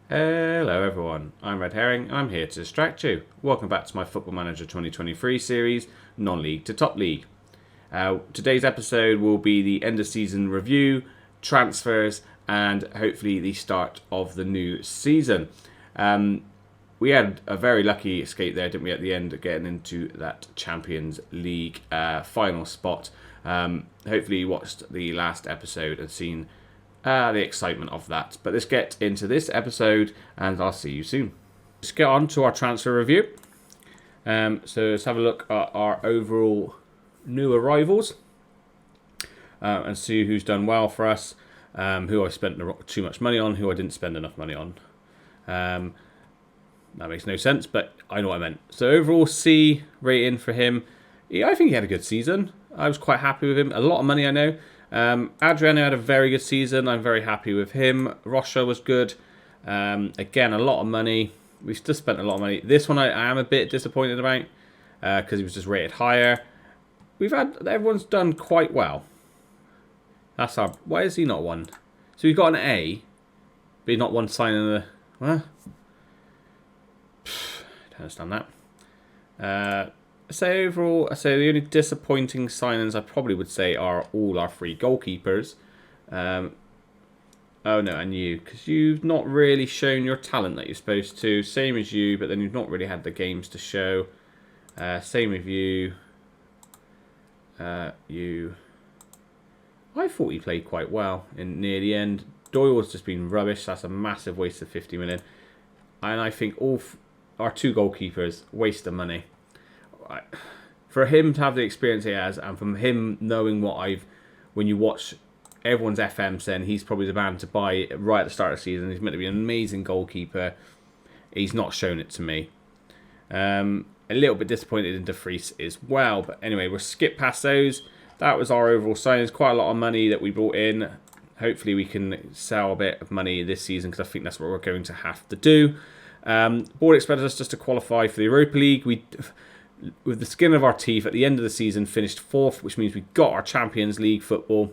Hello everyone, I'm Red Herring, I'm here to distract you. Welcome back to my Football Manager 2023 series, Non-League to Top League. Today's episode will be the end of season review, transfers, and hopefully the start of the new season. We had a very lucky escape there, didn't we, at the end, getting into that Champions League final spot. Hopefully you watched the last episode and seen the excitement of that. But let's get into this episode and I'll see you soon. Let's get on to our transfer review. So let's have a look at our overall new arrivals and see who's done well for us, who I spent too much money on, who I didn't spend enough money on. That makes no sense, but I know what I meant. So overall C rating for him. I think he had a good season. I was quite happy with him. A lot of money, I know. Adriano had a very good season. I'm very happy with him. Rocha was good. Again, a lot of money. We still spent a lot of money. This one I am a bit disappointed about because he was just rated higher. Everyone's done quite well. Why is he not one? So he got an A, but he's not one signing the. What? I don't understand that. So overall, the only disappointing signings I probably would say are all our three goalkeepers. Oh no, and you, because you've not really shown your talent that you're supposed to. Same as you, but then you've not really had the games to show. Same with you. I thought he played quite well near the end. Doyle's just been rubbish. That's a massive waste of 50 million. And I think all our two goalkeepers waste of money. For him to have the experience he has, and from him knowing when you watch everyone's FM saying he's probably the man to buy right at the start of the season, he's meant to be an amazing goalkeeper. He's not shown it to me. A little bit disappointed in De Vries as well, but anyway, we'll skip past those. That was our overall signings. Quite a lot of money that we brought in. Hopefully we can sell a bit of money this season because I think that's what we're going to have to do. Board expected us just to qualify for the Europa League. With the skin of our teeth, at the end of the season, finished 4th, which means we got our Champions League football.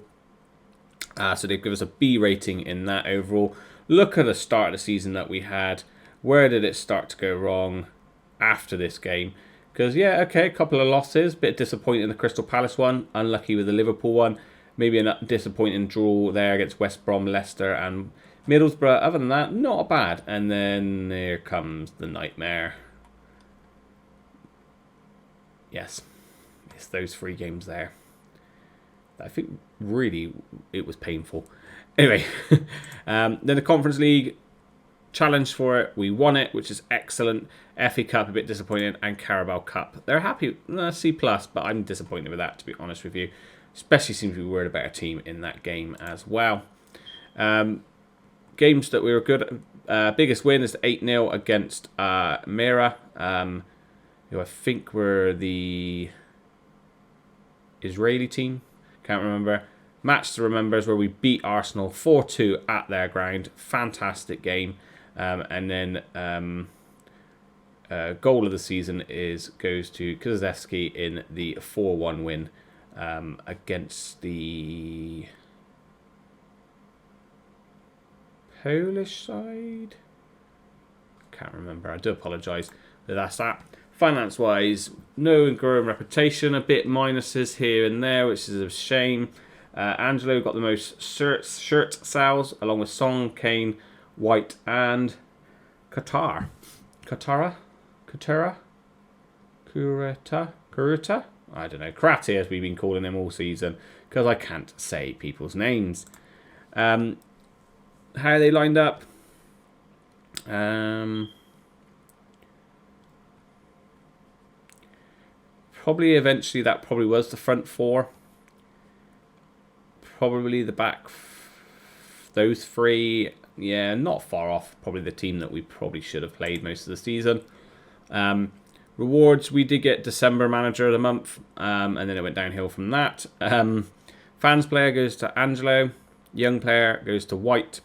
So they give us a B rating in that overall. Look at the start of the season that we had. Where did it start to go wrong after this game? Because, yeah, okay, a couple of losses. Bit disappointing in the Crystal Palace one. Unlucky with the Liverpool one. Maybe a disappointing draw there against West Brom, Leicester and Middlesbrough. Other than that, not bad. And then here comes the nightmare. Yes, it's those 3 games there. I think really it was painful. Anyway, then the Conference League, challenged for it. We won it, which is excellent. FA Cup, a bit disappointing, and Carabao Cup. They're happy, C+, but I'm disappointed with that, to be honest with you. Especially since we were the better team in that game as well. Games that we were good at. Biggest win is 8-0 against Mira. Who I think were the Israeli team. Can't remember. Match to remember is where we beat Arsenal 4-2 at their ground. Fantastic game. And then goal of the season goes to Kulusevski in the 4-1 win against the Polish side. Can't remember. I do apologise. But that's that. Finance-wise, no growing reputation, a bit minuses here and there, which is a shame. Angelo got the most shirt sales, along with Song, Kane, White, and Kurita? I don't know. Karate, as we've been calling him all season, because I can't say people's names. How are they lined up? Probably eventually that probably was the front 4. Probably the back, those 3, yeah, not far off. Probably the team that we probably should have played most of the season. Rewards, we did get December Manager of the Month, and then it went downhill from that. Fans player goes to Angelo. Young player goes to White.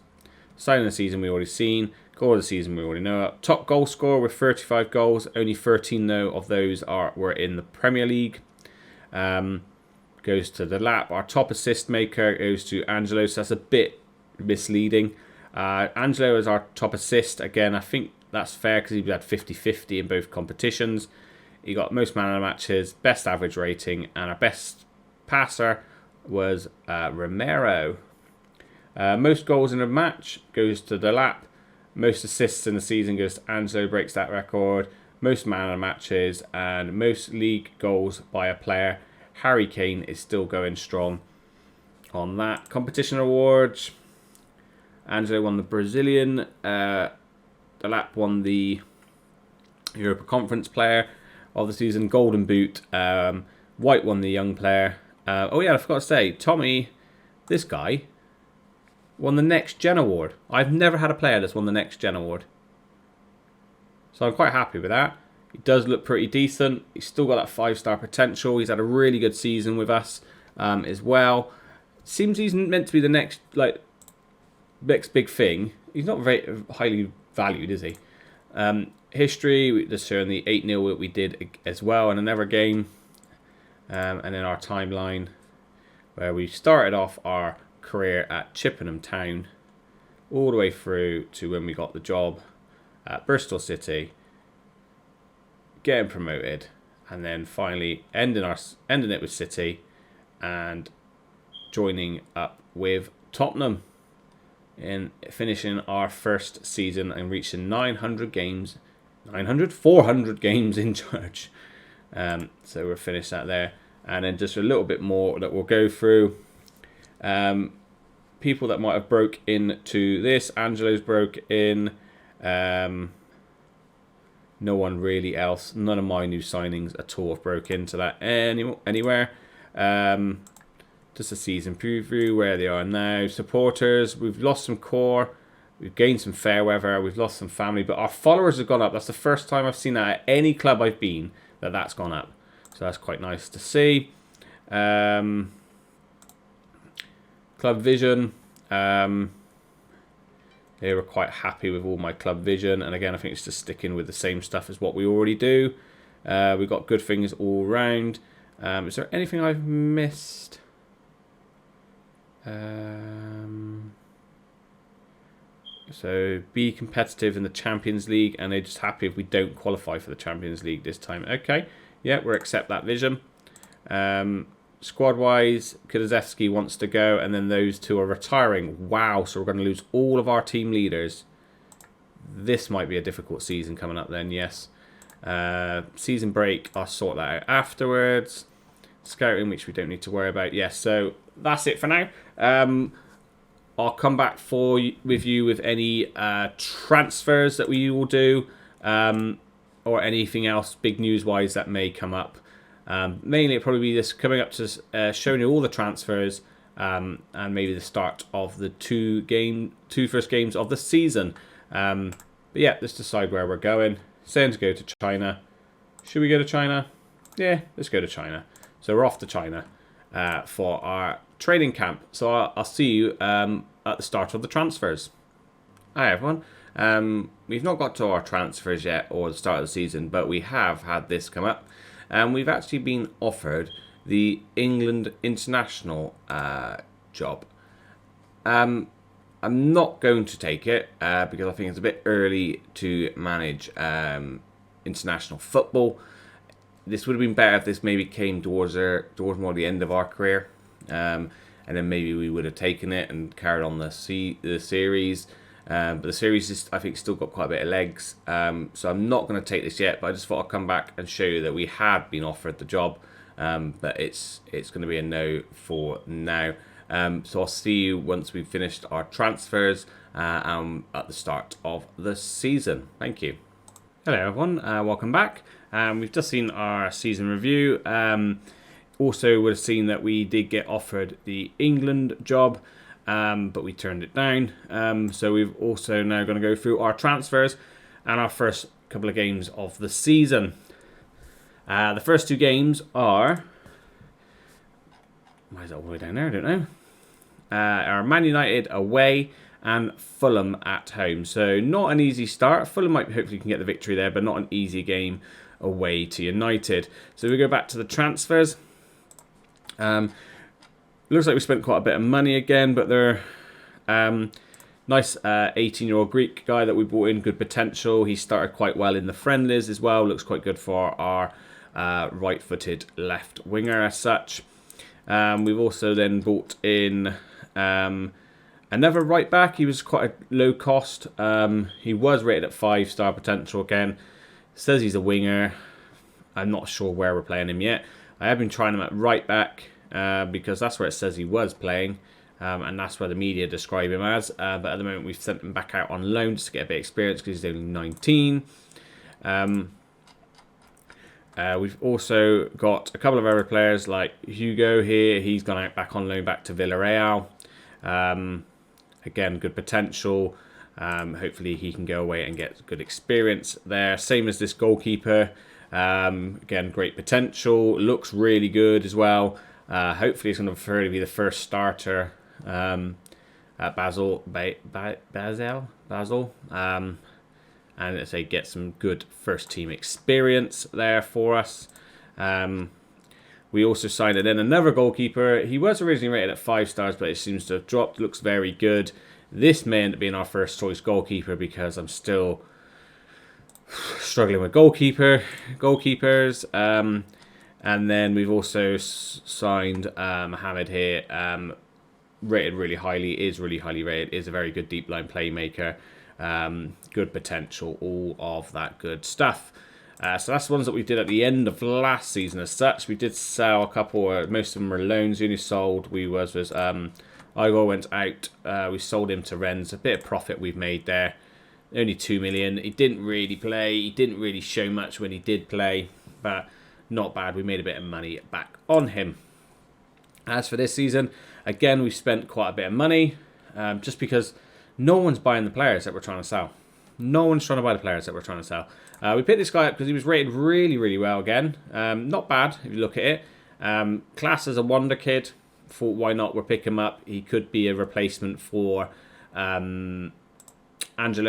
Sign of the season we already seen. Goal of the season we already know. Top goal scorer with 35 goals. Only 13 though of those were in the Premier League. Goes to the lap. Our top assist maker goes to Angelo. So that's a bit misleading. Angelo is our top assist. Again, I think that's fair because he had 50-50 in both competitions. He got most man of the matches, best average rating, and our best passer was Romero. Most goals in a match goes to the lap. Most assists in the season goes to Angelo, breaks that record. Most man of the matches and most league goals by a player. Harry Kane is still going strong on that. Competition awards. Angelo won the Brazilian. The lap won the Europa Conference Player of the season. Golden Boot. White won the Young Player. Oh yeah, I forgot to say, Tommy, this guy, won the Next Gen Award. I've never had a player that's won the Next Gen Award. So I'm quite happy with that. He does look pretty decent. He's still got that 5-star potential. He's had a really good season with us as well. Seems he's meant to be the next big thing. He's not very highly valued, is he? History, just showing the 8-0 that we did as well in another game. And then our timeline, where we started off our career at Chippenham Town, all the way through to when we got the job at Bristol City, getting promoted, and then finally ending it with City, and joining up with Tottenham in finishing our first season and reaching 400 games in charge. So we're finished that there, and then just a little bit more that we'll go through. People that might have broke into this. Angelo's broke in. No one really else. None of my new signings at all have broke into that anywhere. Just a season preview where they are now. Supporters, we've lost some core. We've gained some fair weather. We've lost some family, but our followers have gone up. That's the first time I've seen that at any club I've been, that's gone up. So that's quite nice to see. Club Vision. They were quite happy with all my Club Vision. And again, I think it's just sticking with the same stuff as what we already do. We've got good things all round. Is there anything I've missed? So be competitive in the Champions League, and they're just happy if we don't qualify for the Champions League this time. Okay, yeah, we'll accept that vision. Squad-wise, Kulusevski wants to go, and then those two are retiring. Wow, so we're going to lose all of our team leaders. This might be a difficult season coming up then, yes. Season break, I'll sort that out afterwards. Scouting, which we don't need to worry about. Yes, so that's it for now. I'll come back with you with any transfers that we will do, or anything else big news-wise that may come up. Mainly it'll probably be this coming up to showing you all the transfers, and maybe the start of the two first games of the season. But yeah, let's decide where we're going. Saying to go to China. Should we go to China? Yeah, let's go to China. So we're off to China for our training camp. So I'll see you at the start of the transfers. Hi everyone. We've not got to our transfers yet or the start of the season, but we have had this come up. And we've actually been offered the England international job. I'm not going to take it because I think it's a bit early to manage international football. This would have been better if this maybe came towards more the end of our career. And then maybe we would have taken it and carried on the series. But the series is, I think, still got quite a bit of legs. So I'm not going to take this yet, but I just thought I'd come back and show you that we had been offered the job. But it's going to be a no for now. So I'll see you once we've finished our transfers at the start of the season. Thank you. Hello everyone, welcome back. We've just seen our season review. Also would have seen that we did get offered the England job. But we turned it down. So we've also now going to go through our transfers and our first couple of games of the season. The first two games are... Why is that all the way down there? I don't know. Are Man United away and Fulham at home. So not an easy start. Fulham might hopefully can get the victory there, but not an easy game away to United. So we go back to the transfers. Looks like we spent quite a bit of money again, but they're Nice 18-year-old Greek guy that we brought in, good potential. He started quite well in the friendlies as well. Looks quite good for our right-footed left winger as such. We've also then brought in another right back. He was quite a low cost. He was rated at 5-star potential again. Says he's a winger. I'm not sure where we're playing him yet. I have been trying him at right back because that's where it says he was playing. And that's where the media describe him as. But at the moment, we've sent him back out on loan just to get a bit of experience because he's only 19. We've also got a couple of other players like Hugo here. He's gone out back on loan back to Villarreal. Again, good potential. Hopefully he can go away and get good experience there. Same as this goalkeeper. Again, great potential. Looks really good as well. Hopefully he's going to prefer to be the first starter at Basel. And let's say get some good first team experience there for us. We also signed in another goalkeeper. He was originally rated at 5 stars, but it seems to have dropped. Looks very good. This may end up being our first choice goalkeeper because I'm still struggling with goalkeepers. And then we've also signed Mohamed here. Rated really highly, is really highly rated, is a very good deep line playmaker. Good potential, all of that good stuff. So that's the ones that we did at the end of last season as such. We did sell a couple, most of them were loans. The only sold was Igor went out. We sold him to Rennes. A bit of profit we've made there. Only 2 million. He didn't really play. He didn't really show much when he did play, but not bad. We made a bit of money back on him. As for this season, again, we've spent quite a bit of money just because no one's buying the players that we're trying to sell. No one's trying to buy the players that we're trying to sell. We picked this guy up because he was rated really, really well again. Not bad if you look at it. Class as a wonder kid. Thought why not? We'll pick him up. He could be a replacement for Angelo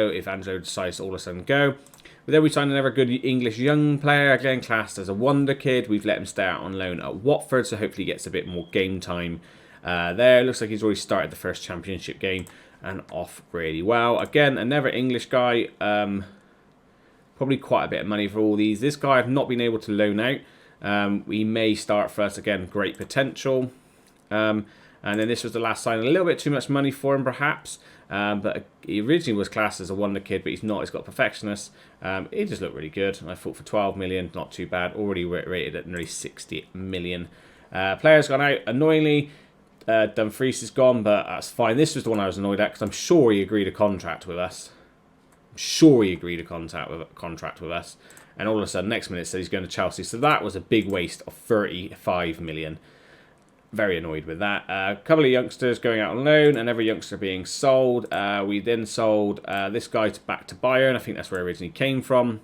if Angelo decides to all of a sudden go. But then we signed another good English young player, again classed as a wonder kid. We've let him stay out on loan at Watford, so hopefully he gets a bit more game time there. Looks like he's already started the first championship game and off really well. Again, another English guy. Probably quite a bit of money for all these. This guy I've not been able to loan out. We may start for us. Again, great potential. And then this was the last sign. A little bit too much money for him, perhaps. But he originally was classed as a wonder kid, but he's not. He's got perfectionist. He just looked really good. I thought for 12 million, not too bad. Already rated at nearly 60 million. Players gone out. Annoyingly, Dumfries is gone, but that's fine. This was the one I was annoyed at because I'm sure he agreed a contract with us. And all of a sudden, next minute, said he's going to Chelsea. So that was a big waste of 35 million. Very annoyed with that. A couple of youngsters going out on loan and every youngster being sold. We then sold this guy back to Bayern. I think that's where he originally came from.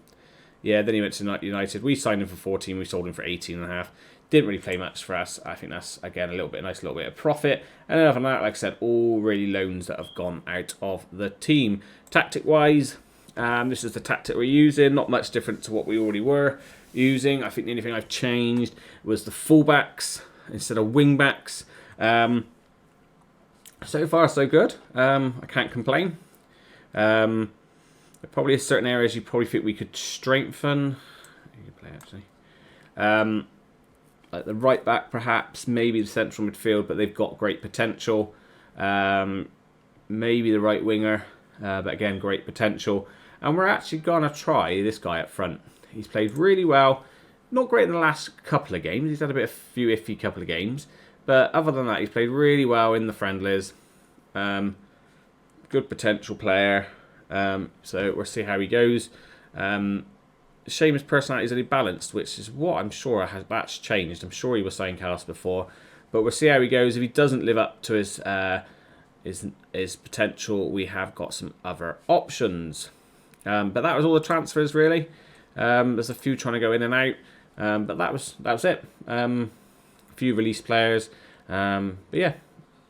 Yeah, then he went to United. We signed him for 14. We sold him for 18.5. Didn't really play much for us. I think that's, again, a nice little bit of profit. And then other than that, like I said, all really loans that have gone out of the team. Tactic-wise, this is the tactic we're using. Not much different to what we already were using. I think the only thing I've changed was the fullbacks instead of wingbacks. So far, so good. I can't complain. There probably are certain areas you probably think we could strengthen. You can play actually. Like the right back, perhaps. Maybe the central midfield, but they've got great potential. Maybe the right winger, but again, great potential. And we're actually gonna try this guy up front. He's played really well. Not great in the last couple of games. He's had a few iffy couple of games. But other than that, he's played really well in the friendlies. Good potential player. So we'll see how he goes. Shame his personality is only balanced, which is what I'm sure that's changed. I'm sure he was saying Carlos before. But we'll see how he goes. If he doesn't live up to his potential, we have got some other options. But that was all the transfers, really. There's a few trying to go in and out. But that was it. A few released players. But yeah,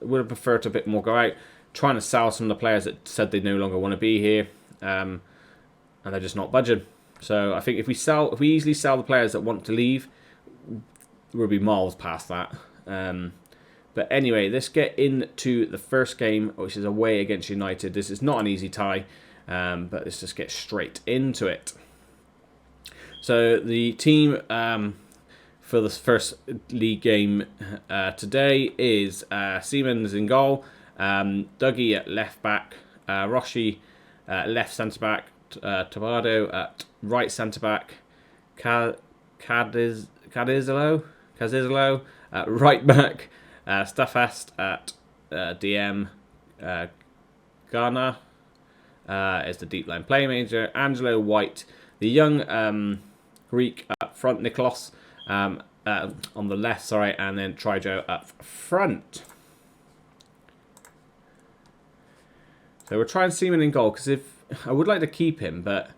would have preferred to a bit more go out. Trying to sell some of the players that said they no longer want to be here. And they're just not budging. So I think if we easily sell the players that want to leave, we'll be miles past that. But anyway, let's get into the first game, which is away against United. This is not an easy tie, but let's just get straight into it. So the team for the first league game today is Siemens in goal, Dougie at left back, Roshi left centre back, Tabado at right centre back, Cadizolo at right back, Staffast at DM, Ghana is the deep line playmaker, Angelo White, the young Greek up front, Niklas on the left, sorry, and then Trijo up front. So we're trying Seaman in goal because I would like to keep him, but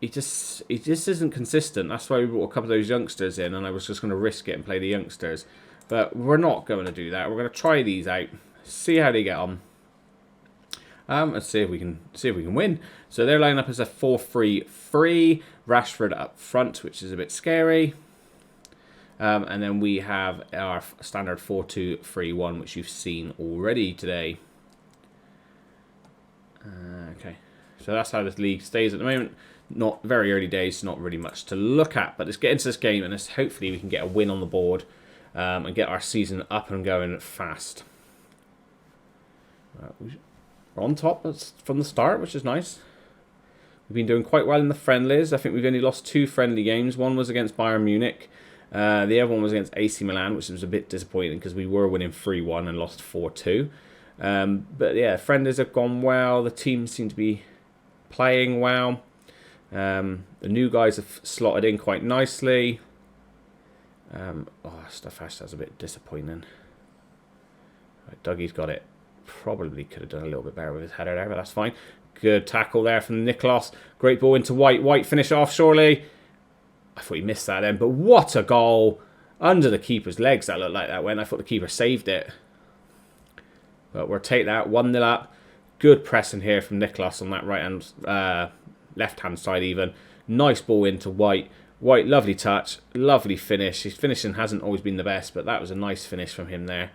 he just isn't consistent. That's why we brought a couple of those youngsters in, and I was just going to risk it and play the youngsters. But we're not going to do that. We're going to try these out, see how they get on, and see if we can win. So their lineup is a 4-3-3. Rashford up front, which is a bit scary. And then we have our standard 4-2-3-1, which you've seen already today. Okay, so that's how this league stays at the moment. Not very early days, not really much to look at. But let's get into this game, and hopefully we can get a win on the board and get our season up and going fast. We're on top from the start, which is nice. We've been doing quite well in the friendlies. I think we've only lost 2 friendly games. One was against Bayern Munich. The other one was against AC Milan, which was a bit disappointing because we were winning 3-1 and lost 4-2. But yeah, friendlies have gone well. The team seem to be playing well. The new guys have slotted in quite nicely. Staffas, that's a bit disappointing. Right, Dougie's got it. Probably could have done a little bit better with his header there, but that's fine. Good tackle there from Niklas. Great ball into White. White finish off, surely. I thought he missed that then, but what a goal. Under the keeper's legs that looked like that went. I thought the keeper saved it. But we'll take that. 1-0 up. Good pressing here from Niklas on that right-hand, left-hand side even. Nice ball into White. White, lovely touch. Lovely finish. His finishing hasn't always been the best, but that was a nice finish from him there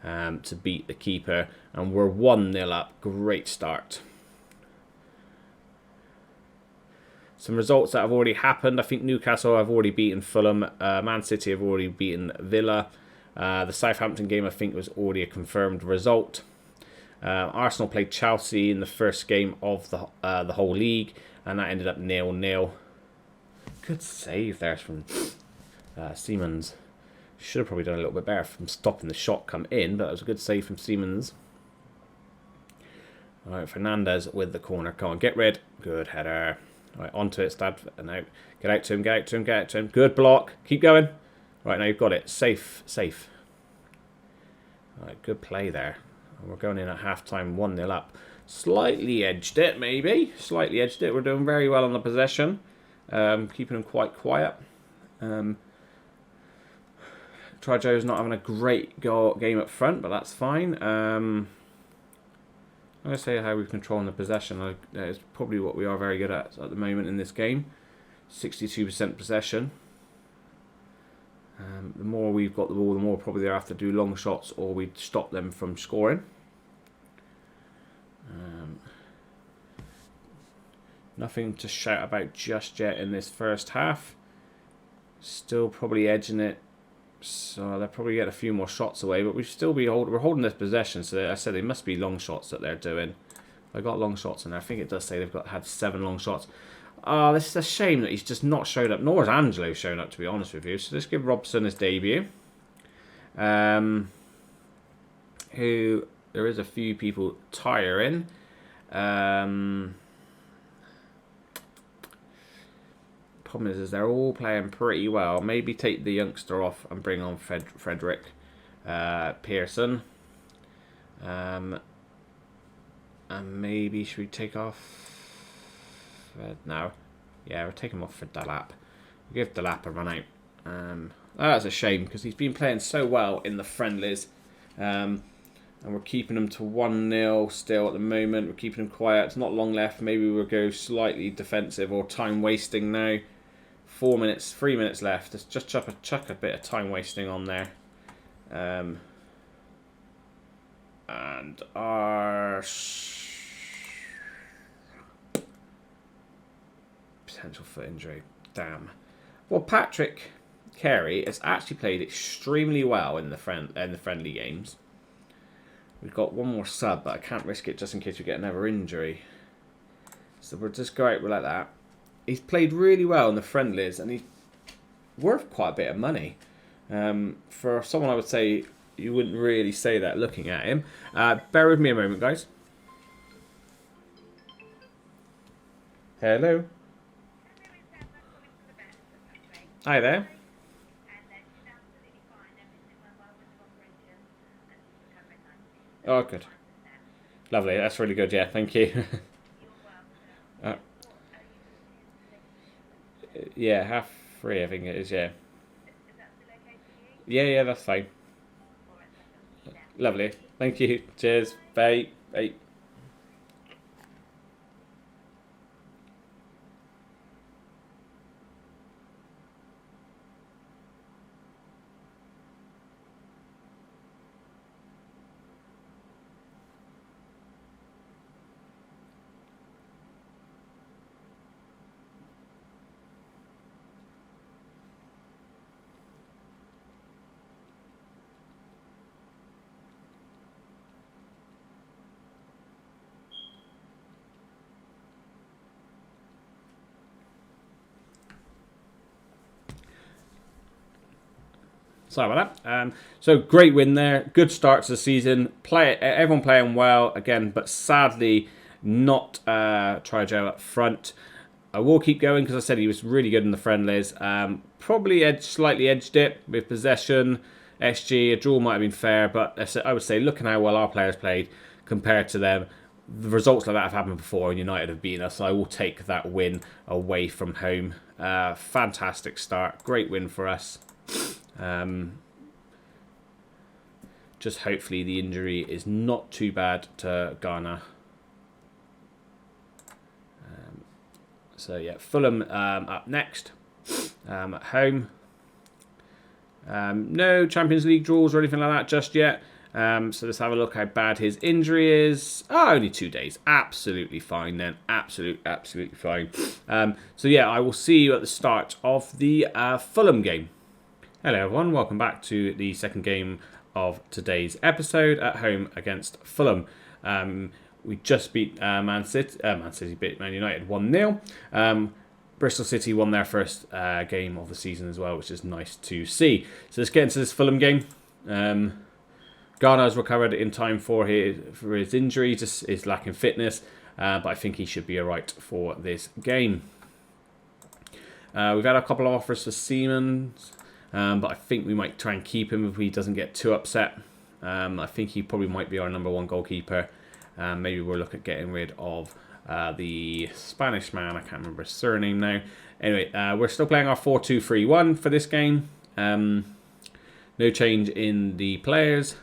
to beat the keeper. And we're 1-0 up. Great start. Some results that have already happened. I think Newcastle have already beaten Fulham. Man City have already beaten Villa. The Southampton game, I think, was already a confirmed result. Arsenal played Chelsea in the first game of the whole league, and that ended up 0-0. Good save there from Siemens. Should have probably done a little bit better from stopping the shot come in, but it was a good save from Siemens. All right, Fernandez with the corner. Come on, get rid. Good header. Right, onto it, Stad, and out. Get out to him, get out to him, get out to him. Good block. Keep going. Right, now you've got it. Safe, safe. All right, good play there. And we're going in at half-time, 1-0 up. Slightly edged it, maybe. Slightly edged it. We're doing very well on the possession. Keeping them quite quiet. Trijo's not having a great game up front, but that's fine. I'm going to say how we're controlling the possession. That is probably what we are very good at the moment in this game. 62% possession. The more we've got the ball, the more probably they have to do long shots or we stop them from scoring. Nothing to shout about just yet in this first half. Still probably edging it. So they'll probably get a few more shots away, but we're holding this possession. So I said they must be long shots that they're doing. I got long shots in there. I think it does say they've had 7 long shots. Oh, this is a shame that he's just not showed up. Nor has Angelo shown up, to be honest with you. So let's give Robson his debut. Who there is a few people tiring. Problem is they're all playing pretty well. Maybe take the youngster off and bring on Frederick Pearson. And maybe should we take off? No. Yeah, we'll take him off for Delap. We'll give Delap a run out. That's a shame because he's been playing so well in the friendlies. And we're keeping him to 1-0 still at the moment. We're keeping him quiet. It's not long left. Maybe we'll go slightly defensive or time wasting now. 3 minutes left. Let's just chuck a bit of time wasting on there. And our potential foot injury. Damn. Well, Patrick Carey has actually played extremely well in the friendly games. We've got one more sub, but I can't risk it just in case we get another injury. So we'll just go out like that. He's played really well in the friendlies, and he's worth quite a bit of money. For someone I would say you wouldn't really say that looking at him. Bear with me a moment, guys. Hello. Hi there. Oh, good. Lovely. That's really good. Yeah, thank you. Yeah, 3:30, I think it is. Yeah. Yeah, that's fine. Lovely. Thank you. Cheers. Bye. Bye. Sorry about that. So great win there. Good start to the season. Everyone playing well again, but sadly not Trijo up front. I will keep going because I said he was really good in the friendlies. Probably slightly edged it with possession. SG, a draw might have been fair, but I would say looking how well our players played compared to them, the results like that have happened before and United have beaten us, so I will take that win away from home. Fantastic start. Great win for us. Just hopefully the injury is not too bad to Ghana. So yeah, Fulham up next at home. No Champions League draws or anything like that just yet. So let's have a look how bad his injury is. Oh, only 2 days. Absolutely fine then. Absolutely fine. So yeah, I will see you at the start of the Fulham game. Hello everyone, welcome back to the second game of today's episode at home against Fulham. We just beat Man City beat Man United 1-0. Bristol City won their first game of the season as well, which is nice to see. So let's get into this Fulham game. Ghana has recovered in time for his injury, just is lacking fitness, but I think he should be alright for this game. We've had a couple of offers for Siemens. But I think we might try and keep him if he doesn't get too upset. I think he probably might be our number one goalkeeper. Maybe we'll look at getting rid of the Spanish man. I can't remember his surname now. Anyway, we're still playing our 4-2-3-1 for this game. No change in the players.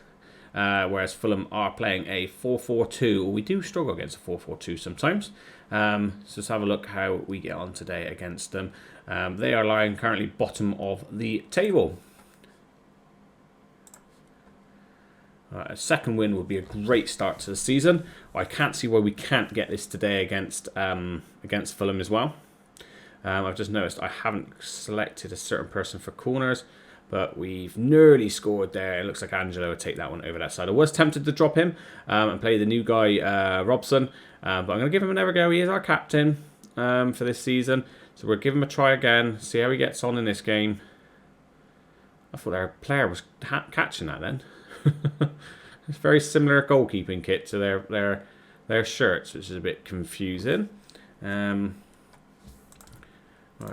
Whereas Fulham are playing a 4-4-2. We do struggle against a 4-4-2 sometimes. So let's have a look how we get on today against them. They are lying currently bottom of the table. A second win would be a great start to the season. I can't see why we can't get this today against Fulham as well. I've just noticed I haven't selected a certain person for corners, but we've nearly scored there. It looks like Angelo would take that one over that side. I was tempted to drop him and play the new guy, Robson, but I'm going to give him another go. He is our captain for this season. So we'll give him a try again, see how he gets on in this game. I thought our player was catching that then. It's very similar goalkeeping kit to their shirts, which is a bit confusing. Right,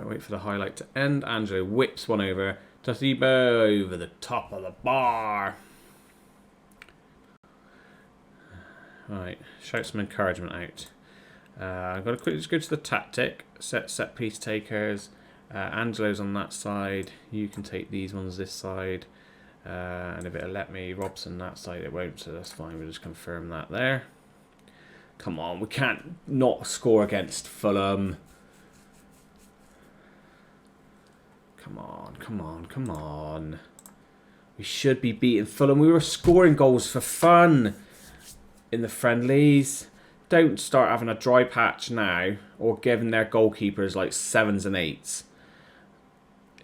wait for the highlight to end. Angelo whips one over. Tasibo over the top of the bar. Right, shout some encouragement out. I've got to quickly just go to the tactic. Set piece takers. Angelo's on that side. You can take these ones this side. And if it'll let me, Robson that side, it won't, so that's fine. We'll just confirm that there. Come on, we can't not score against Fulham. Come on. We should be beating Fulham. We were scoring goals for fun. in the friendlies. Don't start having a dry patch now or giving their goalkeepers like 7s and 8s.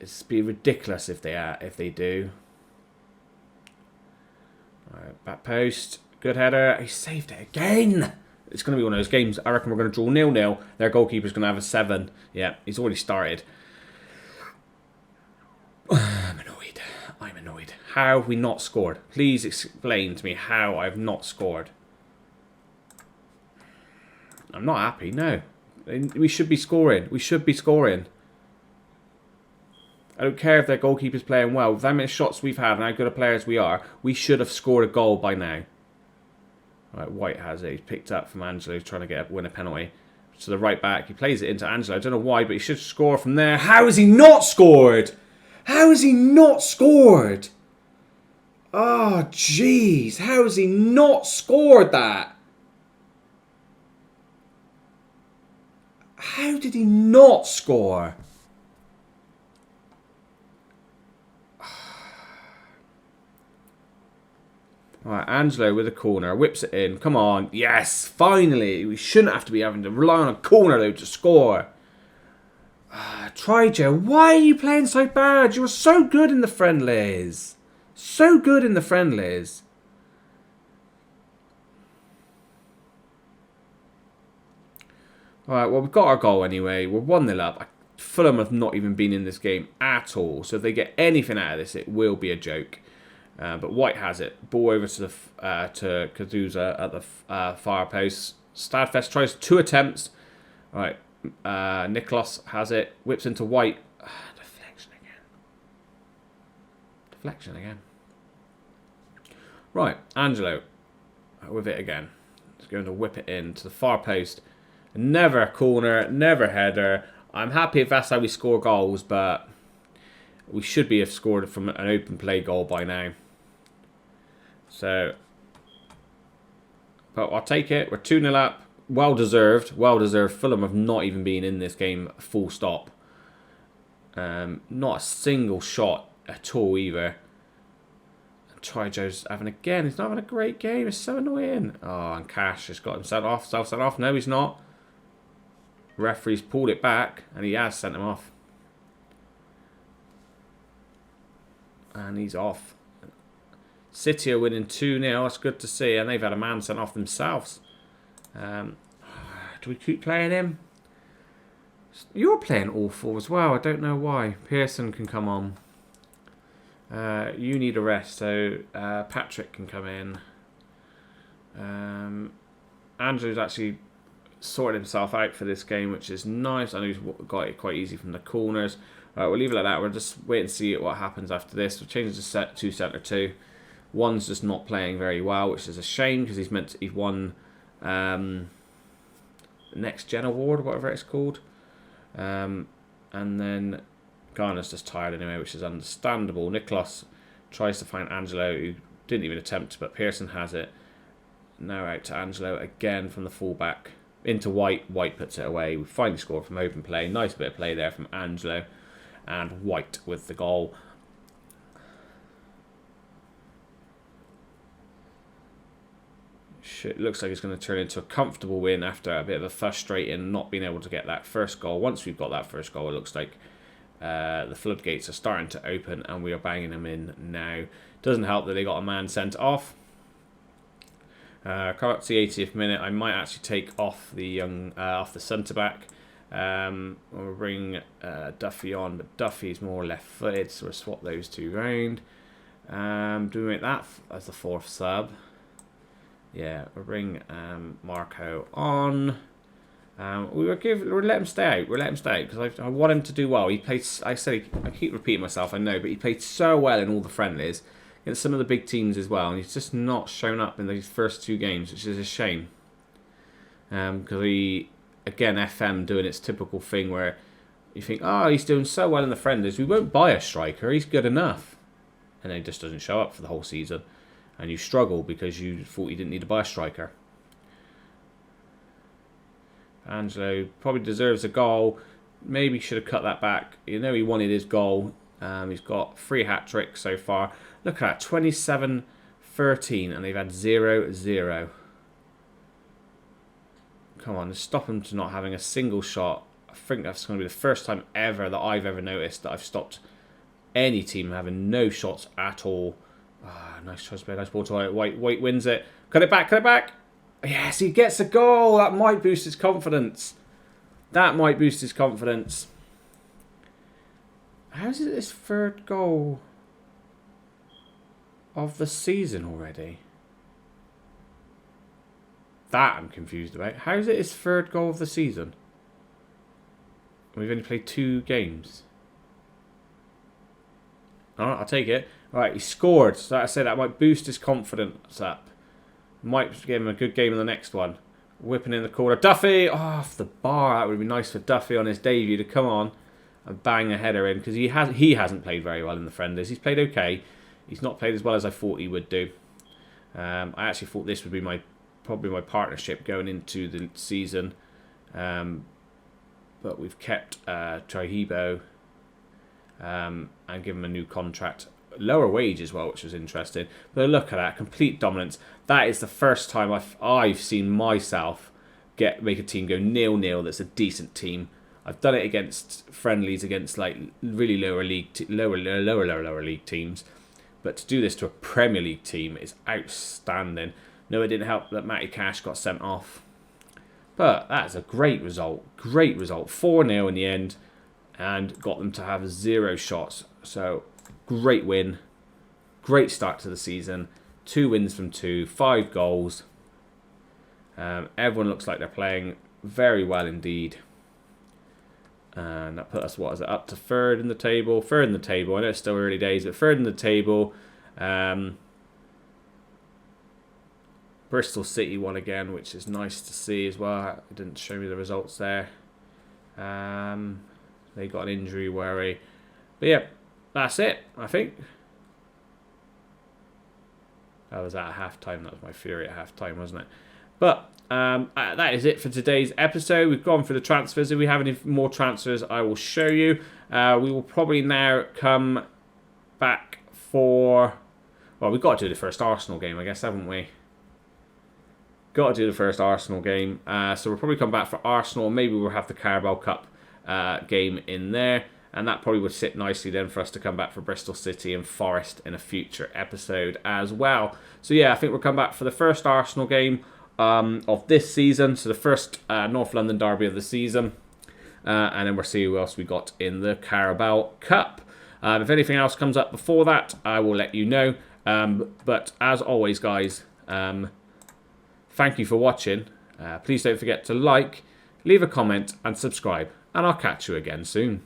It's be ridiculous if they do. Alright, back post. Good header. He saved it again. It's going to be one of those games. I reckon we're going to draw 0-0. Their goalkeeper's going to have a 7. Yeah, he's already started. I'm annoyed. I'm annoyed. How have we not scored? Please explain to me how I've not scored. I'm not happy, no. We should be scoring. We should be scoring. I don't care if their goalkeeper's playing well. With how many shots we've had and how good a players we are, we should have scored a goal by now. Right, White has it. He's picked up from Angelo. He's trying to win a penalty. To the right back. He plays it into Angelo. I don't know why, but he should score from there. How has he not scored? How has he not scored? Oh, jeez. How has he not scored that? How did he not score? Alright, Angelo with a corner. Whips it in. Come on. Yes, finally. We shouldn't have to be having to rely on a corner, though, to score. Try, Joe. Why are you playing so bad? You were so good in the friendlies. So good in the friendlies. Alright, well, we've got our goal anyway. We're 1-0 up. Fulham have not even been in this game at all. So if they get anything out of this, it will be a joke. But White has it. Ball over to Kazuza at the far post. Stadfest tries 2 attempts. All right. Nicholas has it. Whips into White. Deflection again. Deflection again. Right. Angelo with it again. He's going to whip it in to the far post. Never a corner. Never a header. I'm happy if that's how we score goals, but we should have scored from an open play goal by now. So, but I'll take it. We're 2-0 up. Well deserved. Well deserved. Fulham have not even been in this game full stop. Not a single shot at all either. Try Joe's having again. He's not having a great game. It's so annoying. Oh, and Cash has got him sent off. Self-sent off. No, he's not. Referee's pulled it back, and he has sent him off. And he's off. City are winning 2-0. That's good to see. And they've had a man sent off themselves. Do we keep playing him? You're playing awful as well. I don't know why. Pearson can come on. You need a rest. So Patrick can come in. Andrew's actually sorted himself out for this game, which is nice. I know he's got it quite easy from the corners. We'll leave it like that. We'll just wait and see what happens after this. We'll change the set to centre 2. One's just not playing very well, which is a shame because he's won Next Gen Award, whatever it's called. And then Garner's just tired anyway, which is understandable. Nicholas tries to find Angelo, who didn't even attempt, but Pearson has it. Now out to Angelo again from the fullback. Into White. White puts it away. We finally scored from open play. Nice bit of play there from Angelo. And White with the goal. It looks like it's going to turn into a comfortable win after a bit of a frustrating not being able to get that first goal. Once we've got that first goal, it looks like the floodgates are starting to open and we are banging them in now. Doesn't help that they got a man sent off. Come up to the 80th minute, I might actually take off the centre back. We'll bring Duffy on, but Duffy's more left-footed, so we'll swap those two round. Do we make that as the 4th sub? Yeah, we'll bring Marco on. We'll let him stay out. We'll let him stay out because I want him to do well. He played. I keep repeating myself. I know, but he played so well in all the friendlies against some of the big teams as well, and he's just not shown up in these first 2 games, which is a shame. Because again, FM doing its typical thing where you think, oh, he's doing so well in the friendlies, we won't buy a striker. He's good enough, and then he just doesn't show up for the whole season. And you struggle because you thought you didn't need to buy a striker. Angelo probably deserves a goal. Maybe should have cut that back. You know he wanted his goal. He's got 3 hat-tricks so far. Look at that, 27-13, and they've had 0-0. Come on, stop them to not having a single shot. I think that's going to be the first time ever that I've ever noticed that I've stopped any team having no shots at all. Nice choice play, nice ball to White. White wins it. Cut it back, cut it back. Yes, he gets a goal. That might boost his confidence. That might boost his confidence. How is it his third goal of the season already? That I'm confused about. How is it his third goal of the season? We've only played 2 games. Alright, I'll take it. Alright, he scored. So like I said, that might boost his confidence up. Might give him a good game in the next one. Whipping in the corner. Duffy! Oh, off the bar. That would be nice for Duffy on his debut to come on and bang a header in. Because he hasn't played very well in the friendlies. He's played okay. He's not played as well as I thought he would do. I actually thought this would be probably my partnership going into the season. But we've kept Trihibo and given him a new contract. Lower wage as well, which was interesting. But look at that, complete dominance. That is the first time I've seen myself make a team go 0-0 that's a decent team. I've done it against friendlies, against like really lower league teams. But to do this to a Premier League team is outstanding. No, it didn't help that Matty Cash got sent off. But that's a great result. Great result. 4-0 in the end. And got them to have 0 shots. So, great win. Great start to the season. 2 wins from 2. 5 goals. Everyone looks like they're playing very well indeed. And that put us, what is it, up to 3rd in the table. 3rd in the table. I know it's still early days, but 3rd in the table. Bristol City won again, which is nice to see as well. It didn't show me the results there. They got an injury worry. But yeah, that's it, I think. That was at half-time. That was my fury at half-time, wasn't it? But that is it for today's episode. We've gone through the transfers. If we have any more transfers, I will show you. We will probably now come back for... Well, we've got to do the first Arsenal game, I guess, haven't we? Got to do the first Arsenal game. So we'll probably come back for Arsenal. Maybe we'll have the Carabao Cup game in there. And that probably would sit nicely then for us to come back for Bristol City and Forest in a future episode as well. So yeah, I think we'll come back for the first Arsenal game of this season. So the first North London derby of the season. And then we'll see who else we got in the Carabao Cup. If anything else comes up before that, I will let you know. But as always, guys, thank you for watching. Please don't forget to like, leave a comment and subscribe. And I'll catch you again soon.